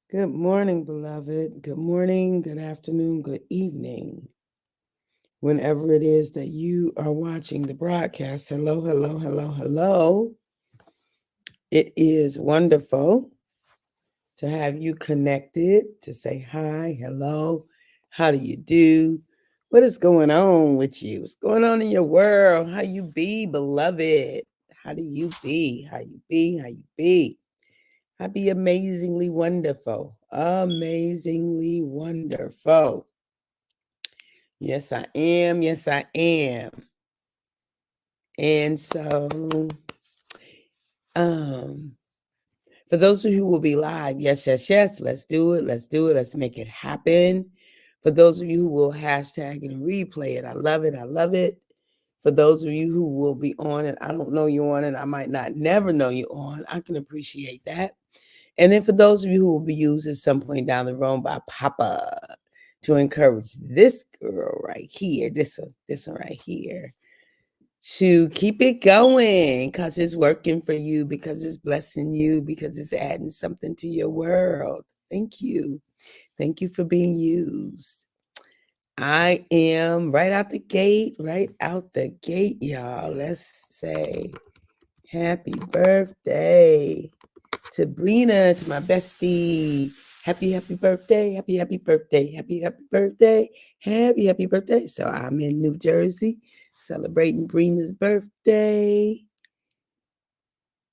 Good morning, beloved. Good morning, good afternoon, good evening. Whenever it is that you are watching the broadcast, hello, hello, hello, hello. It is wonderful to have you connected to say hi, hello, how do you do? What is going on with you? What's going on in your world? How you be, beloved? How do you be? How you be? How you be? I be amazingly wonderful. Amazingly wonderful. Yes, I am. Yes, I am. And so, um, for those of you who will be live, yes, yes, yes, let's do it. Let's do it. Let's make it happen. For those of you who will hashtag and replay it, I love it. I love it. For those of you who will be on it, I don't know you on it. I might not never know you on. I can appreciate that. And then for those of you who will be used at some point down the road by Papa to encourage this girl right here, this one right here, to keep it going because it's working for you, because it's blessing you, because it's adding something to your world. Thank you. Thank you for being used. I am right out the gate, y'all. Let's say happy birthday to Brina, to my bestie. Happy birthday, happy birthday, happy birthday, happy birthday. So I'm in New Jersey celebrating Brina's birthday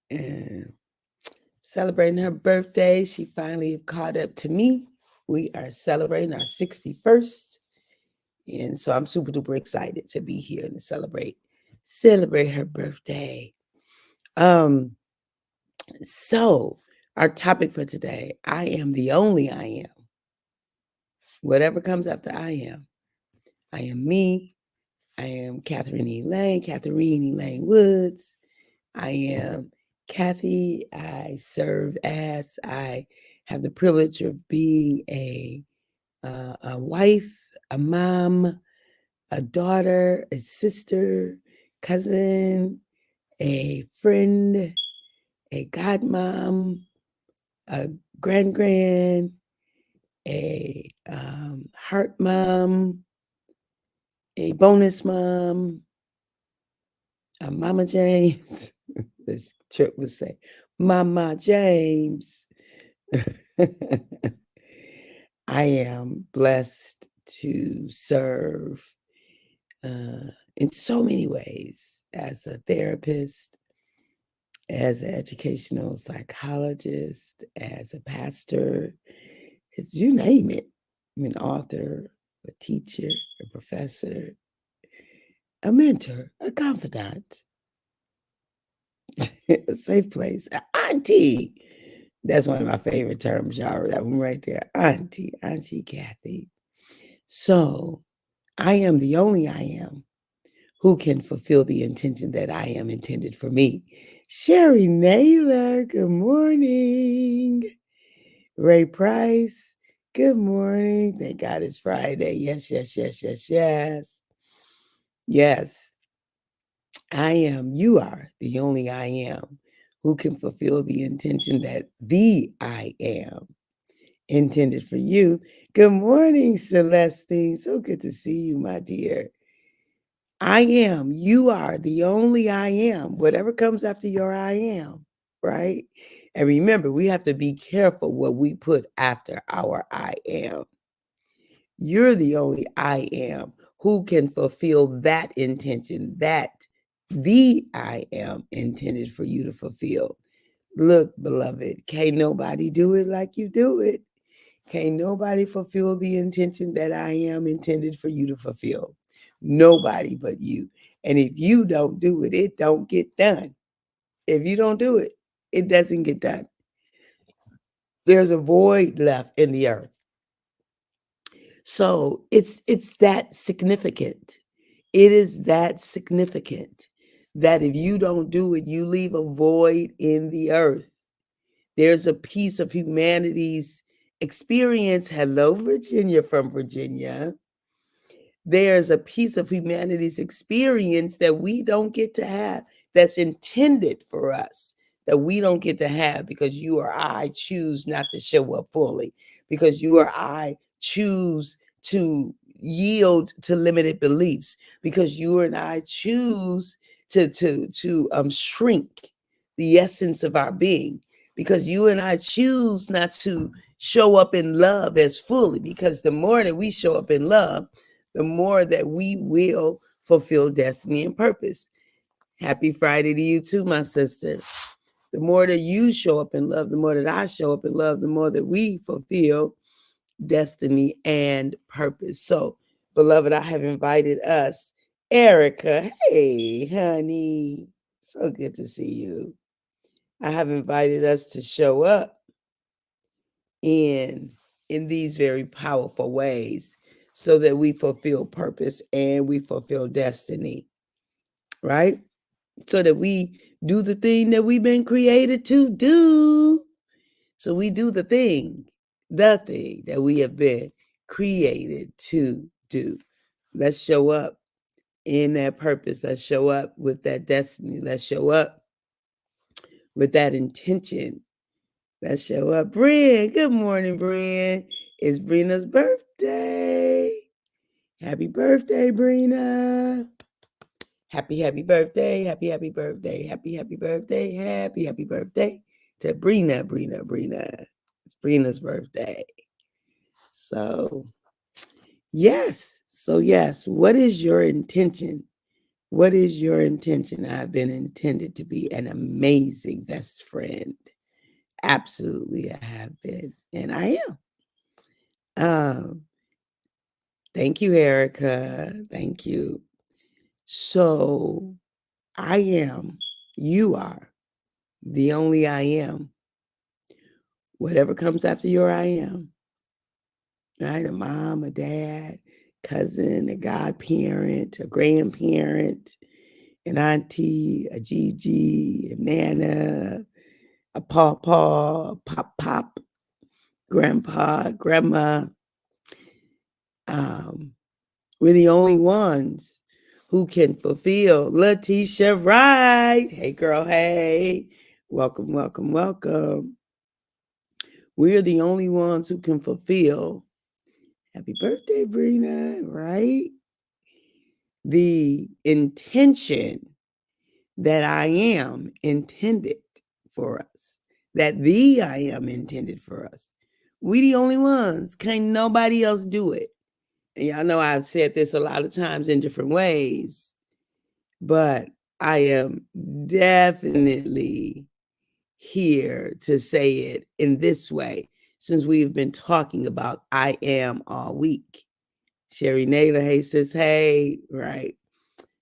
and celebrating her birthday. She finally caught up to me. We are celebrating our 61st. And so I'm super duper excited to be here and to celebrate her birthday. Um, so our topic for today, I am the only I am. Whatever comes after I am. I am me. I am Catherine Elaine Woods. I am Kathy. I serve as, I have the privilege of being a wife, a mom, a daughter, a sister, cousin, a friend, a godmom, a grand, a heart mom, a bonus mom, a Mama James. This trip would say, Mama James. I am blessed to serve in so many ways as a therapist, as an educational psychologist, as a pastor, as you name it. I'm an author, a teacher, a professor, a mentor, a confidant, a safe place, an auntie. That's one of my favorite terms, y'all. That one right there, Auntie Kathy. So I am the only I am who can fulfill the intention that I am intended for me. Sherry Naylor, good morning. Ray Price, good morning. Thank God it's Friday. Yes, yes, yes, yes, yes. Yes, I am, you are the only I am who can fulfill the intention that the I am intended for you. Good morning, Celestine. So good to see you, my dear. I am, you are the only I am. Whatever comes after your I am, right? And remember, we have to be careful what we put after our I am. You're the only I am who can fulfill that intention, that the I am intended for you to fulfill. Look, beloved, can't nobody do it like you do it. Can't nobody fulfill the intention that I am intended for you to fulfill. Nobody but you. And if you don't do it, it don't get done. If you don't do it, it doesn't get done. There's a void left in the earth. So it's that significant. It is that significant that if you don't do it, you leave a void in the earth. There's a piece of humanity's experience. Hello, Virginia from Virginia. There's a piece of humanity's experience that we don't get to have that's intended for us, that we don't get to have because you or I choose not to show up fully, because you or I choose to yield to limited beliefs, because you and I choose to shrink the essence of our being, because you and I choose not to show up in love as fully, because the more that we show up in love, the more that we will fulfill destiny and purpose. Happy Friday to you too, my sister. The more that you show up in love, the more that I show up in love, the more that we fulfill destiny and purpose. So, beloved, I have invited us, Erica. Hey, honey. So good to see you. I have invited us to show up in these very powerful ways so that we fulfill purpose and we fulfill destiny, right? So that we do the thing that we've been created to do. So we do the thing that we have been created to do. Let's show up in that purpose. Let's show up with that destiny. Let's show up with that intention. Let's show up. Brian, good morning, Brian. It's Brina's birthday. Happy birthday, Brina. Happy birthday. Happy birthday. Happy birthday. Happy birthday to Brina. It's Brina's birthday. So, yes. What is your intention? What is your intention? I've been intended to be an amazing best friend. Absolutely, I have been, and I am. Thank you, Erica. Thank you. So, I am, you are, the only I am. Whatever comes after your I am, right? A mom, a dad, cousin, a godparent, a grandparent, an auntie, a Gigi, a Nana, a pawpaw, a pop, grandpa, grandma. We're the only ones who can fulfill. Letitia Wright. Hey, girl, hey. Welcome. We're the only ones who can fulfill. Happy birthday, Brina, right? The intention that I am intended for us, that the I am intended for us. We the only ones. Can't nobody else do it. And y'all know I've said this a lot of times in different ways, but I am definitely here to say it in this way, since we've been talking about I am all week. Sherry Naylor, hey sis, hey, right.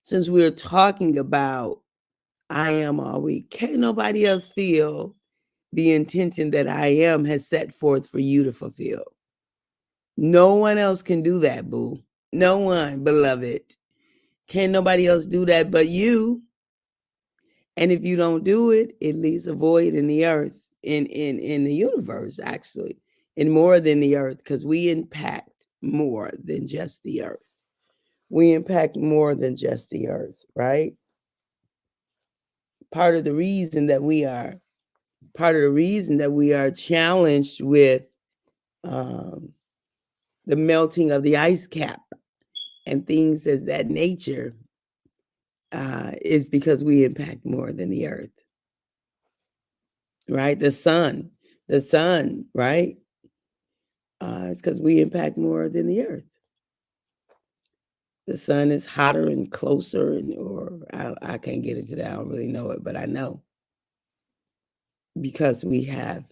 Since we're talking about I am all week, can't nobody else feel the intention that I am has set forth for you to fulfill. No one else can do that, boo. No one, beloved. Can't nobody else do that but you. And if you don't do it, it leaves a void in the earth, in the universe, actually, and more than the earth, because we impact more than just the earth. We impact more than just the earth, right? Part of the reason that we are challenged with the melting of the ice cap and things of that nature is because we impact more than the earth, right? The sun, right? It's because we impact more than the earth. The sun is hotter and closer, I can't get into that. I don't really know it, but I know because we have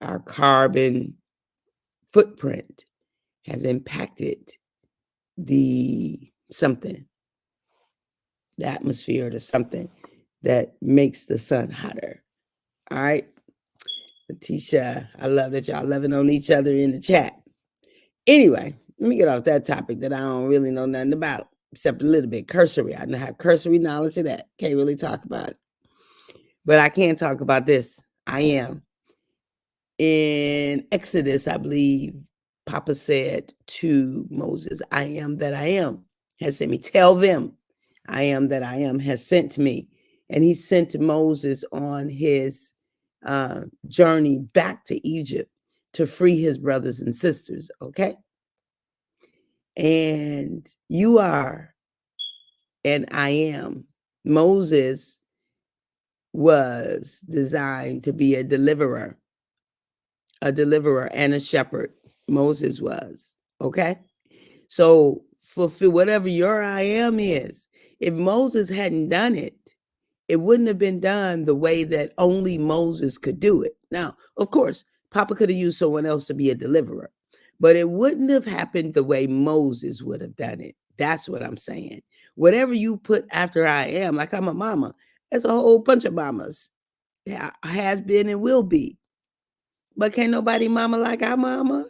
our carbon footprint has impacted the atmosphere, to something that makes the sun hotter. All right. Letitia, I love that y'all loving on each other in the chat. Anyway, let me get off that topic that I don't really know nothing about, except a little bit cursory. I have cursory knowledge of that. Can't really talk about it. But I can talk about this. I am. In Exodus, I believe, Papa said to Moses, I am that I am has sent me. Tell them I am that I am has sent me. And he sent Moses on his journey back to Egypt to free his brothers and sisters, okay? And you are, and I am. Moses was designed to be a deliverer and a shepherd. Moses was, okay? So fulfill whatever your I am is. If Moses hadn't done it, it wouldn't have been done the way that only Moses could do it. Now, of course, Papa could have used someone else to be a deliverer, but it wouldn't have happened the way Moses would have done it. That's what I'm saying. Whatever you put after I am, like I'm a mama, there's a whole bunch of mamas. Has been and will be. But can't nobody mama like our mama.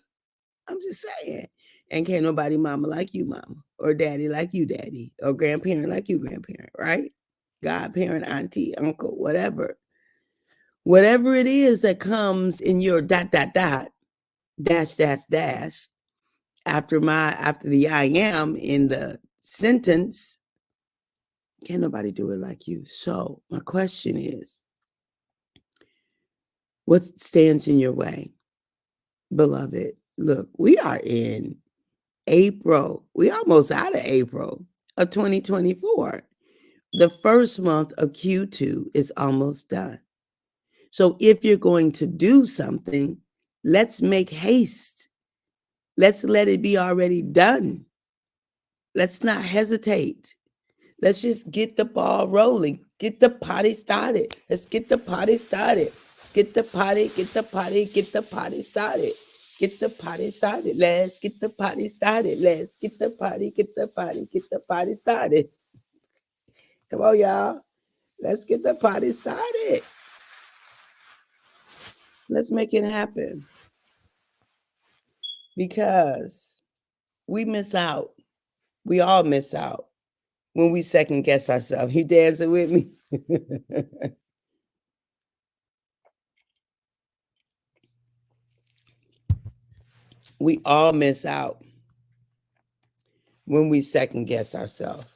I'm just saying. And can't nobody mama like you, mama, or daddy like you, daddy, or grandparent like you, grandparent, right? Godparent, auntie, uncle, whatever. Whatever it is that comes in your ... dash after the I am in the sentence, can't nobody do it like you. So my question is, what stands in your way? Beloved, look, we are in April. We almost out of April of 2024. The first month of Q2 is almost done. So if you're going to do something, let's make haste. Let's let it be already done. Let's not hesitate. Let's just get the ball rolling. Get the party started. Let's get the party started. Get the party started. Get the party started. Let's get the party started. Let's get the party started. Come on, y'all. Let's get the party started. Let's make it happen. Because we miss out. We all miss out when we second guess ourselves. You dancing with me? We all miss out when we second guess ourselves.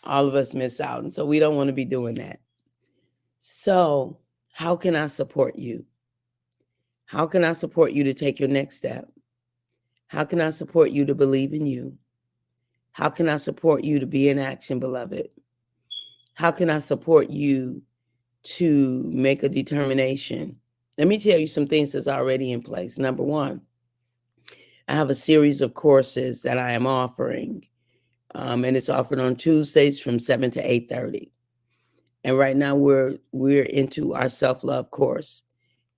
All of us miss out. And so we don't want to be doing that. So how can I support you? How can I support you to take your next step? How can I support you to believe in you? How can I support you to be in action, beloved? How can I support you to make a determination? Let me tell you some things that's already in place. Number one, I have a series of courses that I am offering, and it's offered on Tuesdays from 7 to 8:30. And right now we're into our self-love course.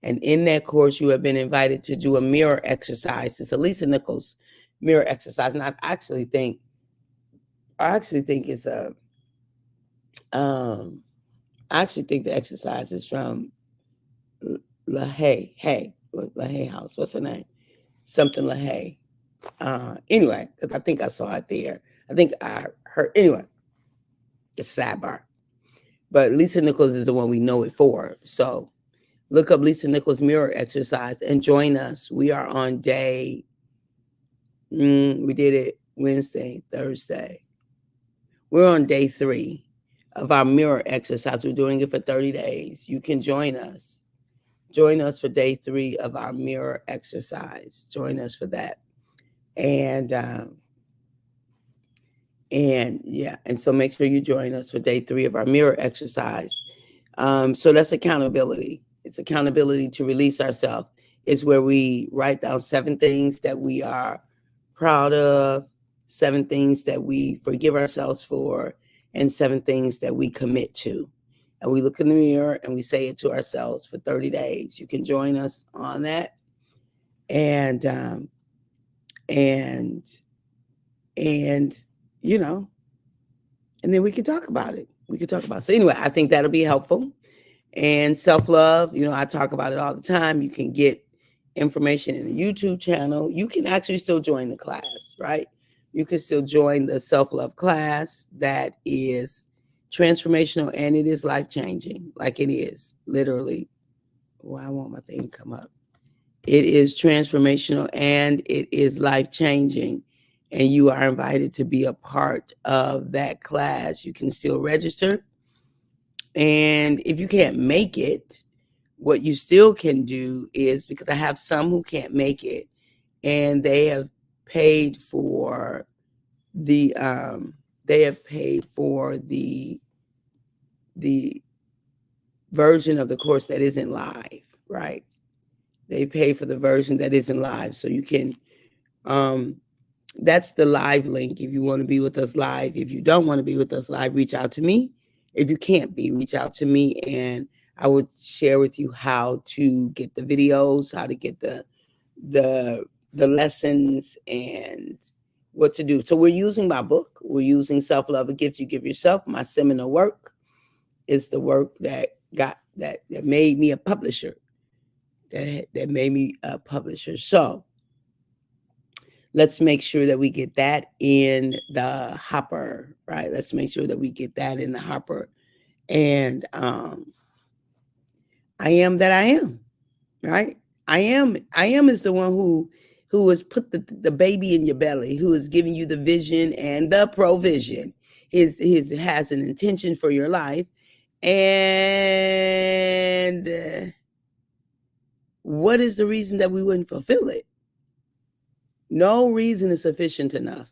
And in that course, you have been invited to do a mirror exercise. It's a Lisa Nichols mirror exercise. And I actually think it's a, I actually think the exercise is from LaHaye House. What's her name? Something LaHaye. Anyway, because I think I saw it there. I think I heard, anyway, it's sidebar. But Lisa Nichols is the one we know it for. So look up Lisa Nichols mirror exercise and join us. We are on day, we did it Wednesday, Thursday. We're on day 3 of our mirror exercise. We're doing it for 30 days. You can join us. Join us for day 3 of our mirror exercise. Join us for that. And so make sure you join us for day 3 of our mirror exercise. So that's accountability. It's accountability to release ourselves. It's where we write down 7 things that we are proud of, 7 things that we forgive ourselves for, and 7 things that we commit to. And we look in the mirror and we say it to ourselves for 30 days. You can join us on that. And you know, and then we can talk about it. So anyway, I think that'll be helpful. And self-love, I talk about it all the time. You can get information in the YouTube channel. You can actually still join the class, right? You can still join the self-love class that is transformational and it is life-changing. Like it is, literally. Well, I want my thing to come up. It is transformational and it is life-changing. and you are invited to be a part of that class. You can still register. And if you can't make it, what you still can do is, because I have some who can't make it and they have paid for the the version of the course that isn't live, right? They pay for the version that isn't live. So you can that's the live link if you want to be with us live. If you don't want to be with us live, reach out to me. If you can't be, reach out to me and I would share with you how to get the videos, how to get the lessons and what to do. So we're using my book. We're using Self-Love, A Gift You Give Yourself, my seminal work. It's the work that made me a publisher. That made me a publisher. So let's make sure that we get that in the hopper, right? Let's make sure that we get that in the hopper. And I am that I am, right? I am is the one who has put the baby in your belly, who is giving you the vision and the provision. His has an intention for your life. And what is the reason that we wouldn't fulfill it? No reason is sufficient enough,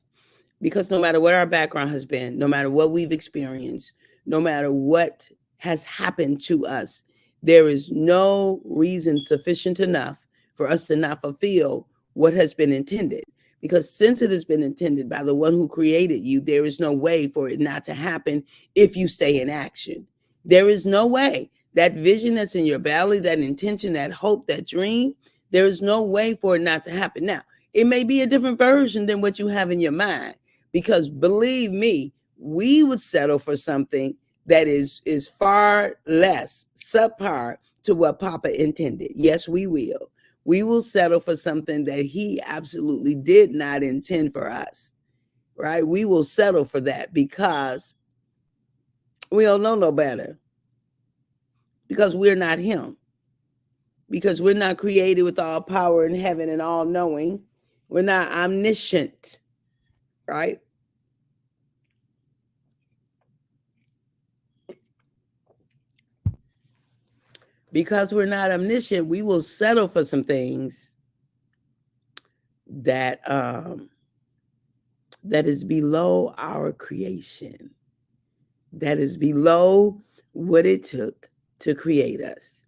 because no matter what our background has been, no matter what we've experienced, no matter what has happened to us, there is no reason sufficient enough for us to not fulfill what has been intended. Because since it has been intended by the one who created you, there is no way for it not to happen if you stay in action. There is no way. That vision that's in your belly, that intention, that hope, that dream, there is no way for it not to happen. Now, it may be a different version than what you have in your mind, because believe me, we would settle for something that is far less subpar to what Papa intended. Yes, we will. We will settle for something that he absolutely did not intend for us, right? We will settle for that because we don't know no better, because we're not him, because we're not created with all power in heaven and all knowing. We're not omniscient, right? Because we're not omniscient, we will settle for some things that that is below our creation, that is below what it took to create us.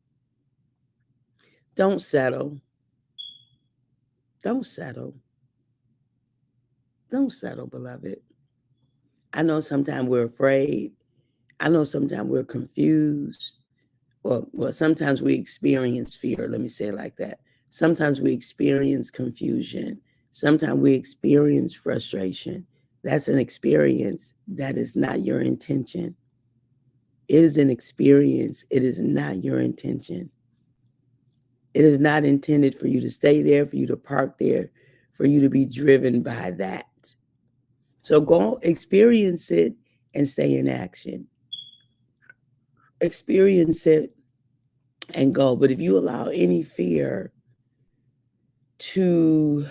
Don't settle. Don't settle. Don't settle, beloved. I know sometimes we're afraid. I know sometimes we're confused. Well, sometimes we experience fear. Let me say it like that. Sometimes we experience confusion. Sometimes we experience frustration. That's an experience. That is not your intention. It is an experience. It is not your intention. It is not intended for you to stay there, for you to park there, for you to be driven by that. So go experience it and stay in action. Experience it and go. But if you allow any fear to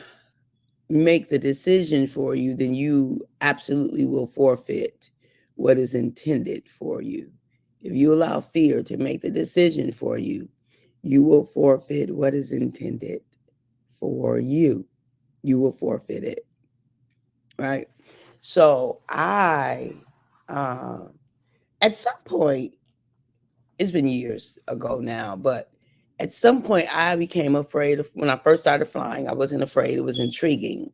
make the decision for you, then you absolutely will forfeit what is intended for you. If you allow fear to make the decision for you, you will forfeit what is intended for you. You will forfeit it, right? So at some point, it's been years ago now, but at some point I became afraid of, when I first started flying, I wasn't afraid. It was intriguing.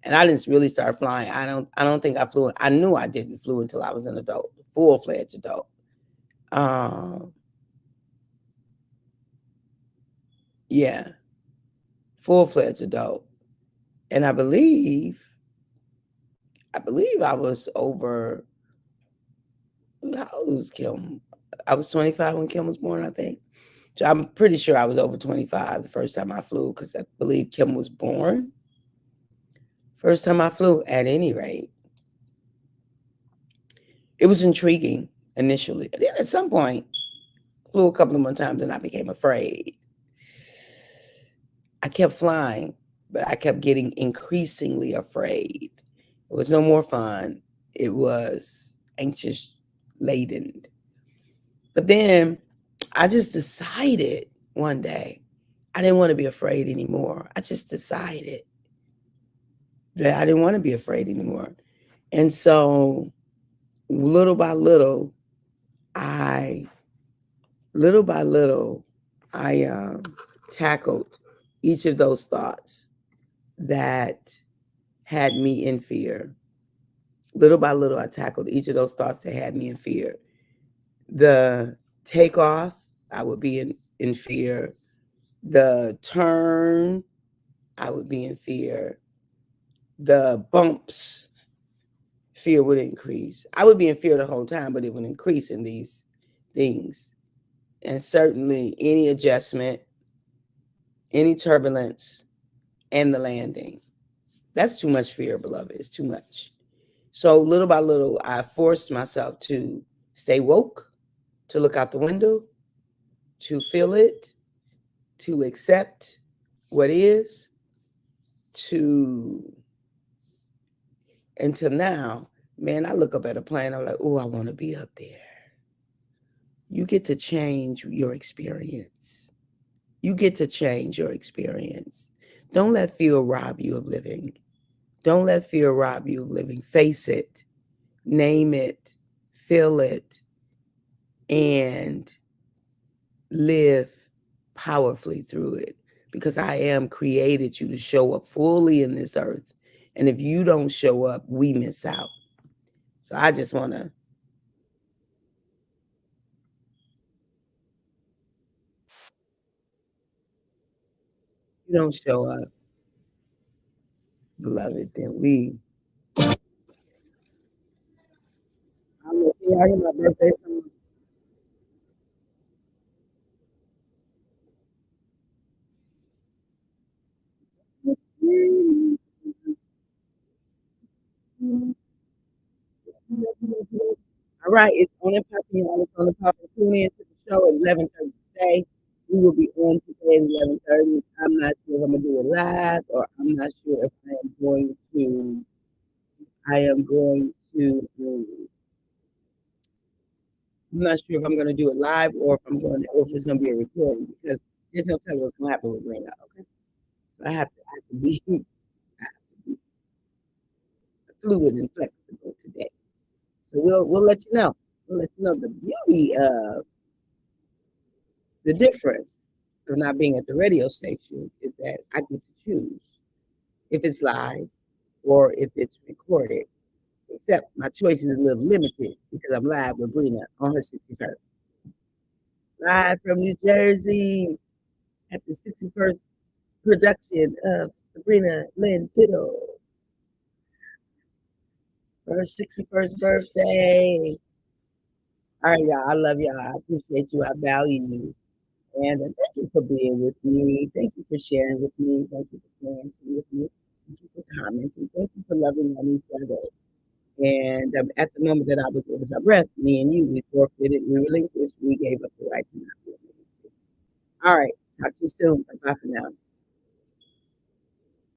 And I didn't really start flying. I don't think I flew. I knew I didn't flew until I was an adult, full-fledged adult. Yeah, full-fledged adult. And I believe I was over, how old was Kim? I was 25 when Kim was born, I think. So I'm pretty sure I was over 25 the first time I flew, because I believe Kim was born. First time I flew, at any rate. It was intriguing initially. And then at some point, flew a couple of more times and I became afraid. I kept flying, but I kept getting increasingly afraid. It was no more fun. It was anxious laden. But then I just decided one day I didn't want to be afraid anymore. I just decided that I didn't want to be afraid anymore. And so little by little, I little by little, I tackled each of those thoughts that had me in fear. Little by little, I tackled each of those thoughts that had me in fear. The takeoff, I would be in fear. The turn, I would be in fear. The bumps, fear would increase. I would be in fear the whole time, but it would increase in these things. And certainly any adjustment, any turbulence, and the landing. That's too much fear, beloved. It's too much. So little by little, I forced myself to stay woke, to look out the window, to feel it, to accept what is, to until now, man, I look up at a plane, I'm like, oh, I want to be up there. You get to change your experience. You get to change your experience. Don't let fear rob you of living. Don't let fear rob you of living. Face it, name it, feel it, and live powerfully through it. Because I am created you to show up fully in this earth. And if you don't show up, we miss out. So I just want to, you don't show up, beloved, then we. I'm gonna see out my birthday song. All right, it's on and popping, y'all. It's on and popping. Tune in to the show at 11:30 today. We will be on today at 11:30. I'm not sure if I'm gonna do it live, or I'm not sure if I am going to. I am going to. I'm not sure if I'm going to do it live or if I'm going to, or if it's going to be a recording because there's no telling what's going to happen with Rena. Okay, so I have to be fluid and flexible today. So we'll let you know. We'll let you know the beauty of the difference of not being at the radio station is that I get to choose if it's live or if it's recorded. Except my choice is a little limited because I'm live with Brina on her 61st. Live from New Jersey at the 61st production of Sabrina Lynn Kittle for her 61st birthday. All right, y'all. I love y'all. I appreciate you. I value you. And thank you for being with me. Thank you for sharing with me. Thank you for playing with me. Thank you for commenting. Thank you for loving on each other. And at the moment that I was losing our breath, me and you, we forfeited, we relinquished, we gave up the right to not be. All right. Talk to you soon. Bye for now.